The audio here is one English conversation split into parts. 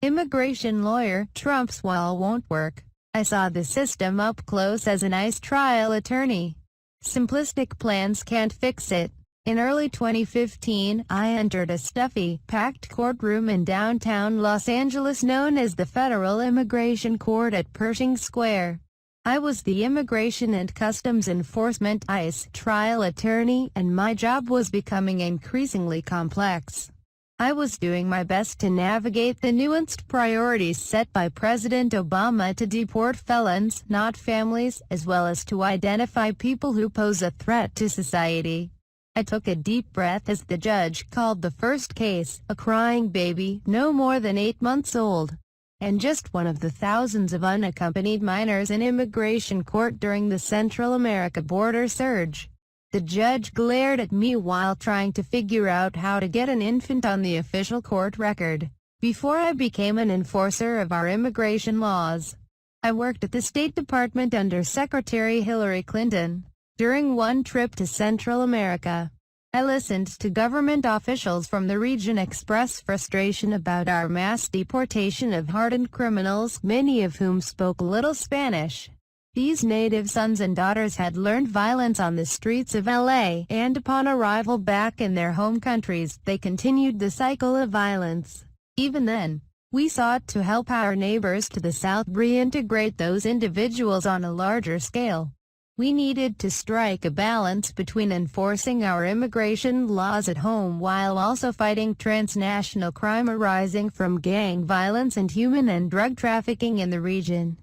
Immigration lawyer, Trump's wall won't work. I saw the system up close as an ICE trial attorney. Simplistic plans can't fix it. In early 2015, I entered a stuffy, packed courtroom in downtown Los Angeles known as the Federal Immigration Court at Pershing Square. I was the Immigration and Customs Enforcement (ICE) trial attorney, and my job was becoming increasingly complex. I was doing my best to navigate the nuanced priorities set by President Obama to deport felons, not families, as well as to identify people who pose a threat to society. I took a deep breath as the judge called the first case, a crying baby, no more than 8 months old, and just one of the thousands of unaccompanied minors in immigration court during the Central America border surge. The judge glared at me while trying to figure out how to get an infant on the official court record. Before I became an enforcer of our immigration laws, I worked at the State Department under Secretary Hillary Clinton. During one trip to Central America, I listened to government officials from the region express frustration about our mass deportation of hardened criminals, many of whom spoke little Spanish. These native sons and daughters had learned violence on the streets of LA, and upon arrival back in their home countries, they continued the cycle of violence. Even then, we sought to help our neighbors to the south reintegrate those individuals on a larger scale. We needed to strike a balance between enforcing our immigration laws at home while also fighting transnational crime arising from gang violence and human and drug trafficking in the region.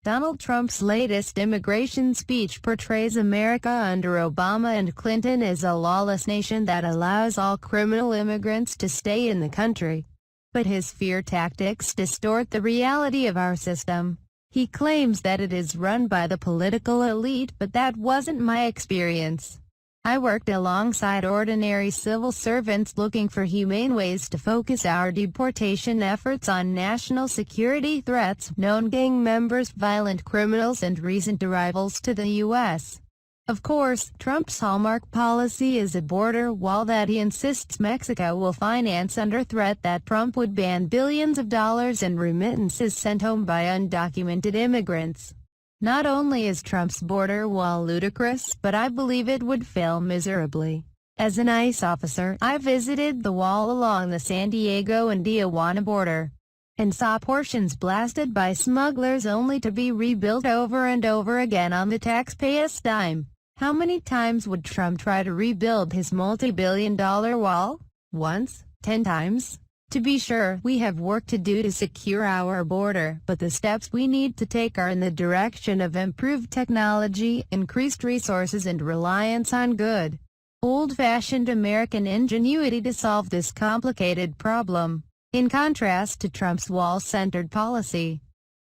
Donald Trump's latest immigration speech portrays America under Obama and Clinton as a lawless nation that allows all criminal immigrants to stay in the country. But his fear tactics distort the reality of our system. He claims that it is run by the political elite, but that wasn't my experience. I worked alongside ordinary civil servants looking for humane ways to focus our deportation efforts on national security threats, known gang members, violent criminals, and recent arrivals to the U.S. Of course, Trump's hallmark policy is a border wall that he insists Mexico will finance under threat that Trump would ban billions of dollars in remittances sent home by undocumented immigrants. Not only is Trump's border wall ludicrous, but I believe it would fail miserably. As an ICE officer, I visited the wall along the San Diego and Tijuana border, and saw portions blasted by smugglers only to be rebuilt over and over again on the taxpayer's dime. How many times would Trump try to rebuild his multi-billion-dollar wall? Once? 10 times? To be sure, we have work to do to secure our border, but the steps we need to take are in the direction of improved technology, increased resources, and reliance on good, old-fashioned American ingenuity to solve this complicated problem. In contrast to Trump's wall-centered policy,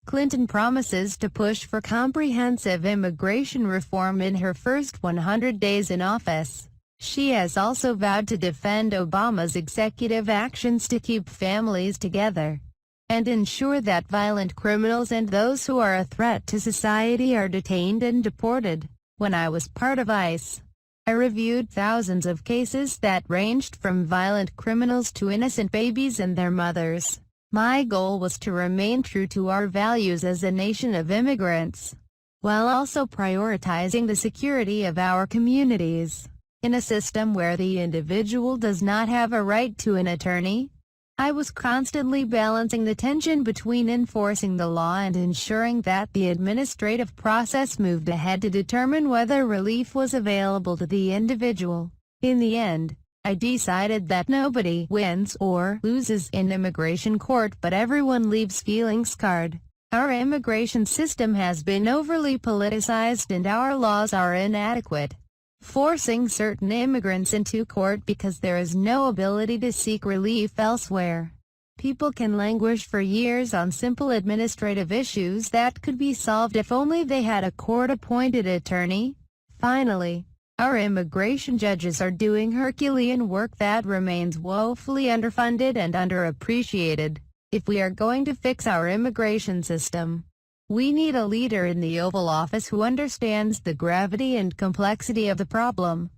Clinton promises to push for comprehensive immigration reform in her first 100 days in office. She has also vowed to defend Obama's executive actions to keep families together and ensure that violent criminals and those who are a threat to society are detained and deported. When I was part of ICE, I reviewed thousands of cases that ranged from violent criminals to innocent babies and their mothers. My goal was to remain true to our values as a nation of immigrants, while also prioritizing the security of our communities. In a system where the individual does not have a right to an attorney, I was constantly balancing the tension between enforcing the law and ensuring that the administrative process moved ahead to determine whether relief was available to the individual. In the end, I decided that nobody wins or loses in immigration court, but everyone leaves feeling scarred. Our immigration system has been overly politicized and our laws are inadequate, forcing certain immigrants into court because there is no ability to seek relief elsewhere. People can languish for years on simple administrative issues that could be solved if only they had a court-appointed attorney. Finally, our immigration judges are doing Herculean work that remains woefully underfunded and underappreciated. If we are going to fix our immigration system, we need a leader in the Oval Office who understands the gravity and complexity of the problem.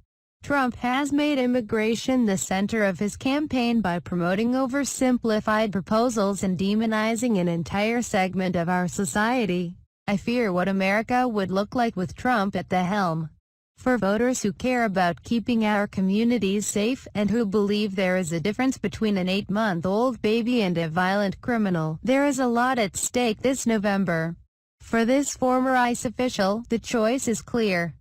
Trump has made immigration the center of his campaign by promoting oversimplified proposals and demonizing an entire segment of our society. I fear what America would look like with Trump at the helm. For voters who care about keeping our communities safe and who believe there is a difference between an 8-month-old baby and a violent criminal, there is a lot at stake this November. For this former ICE official, the choice is clear.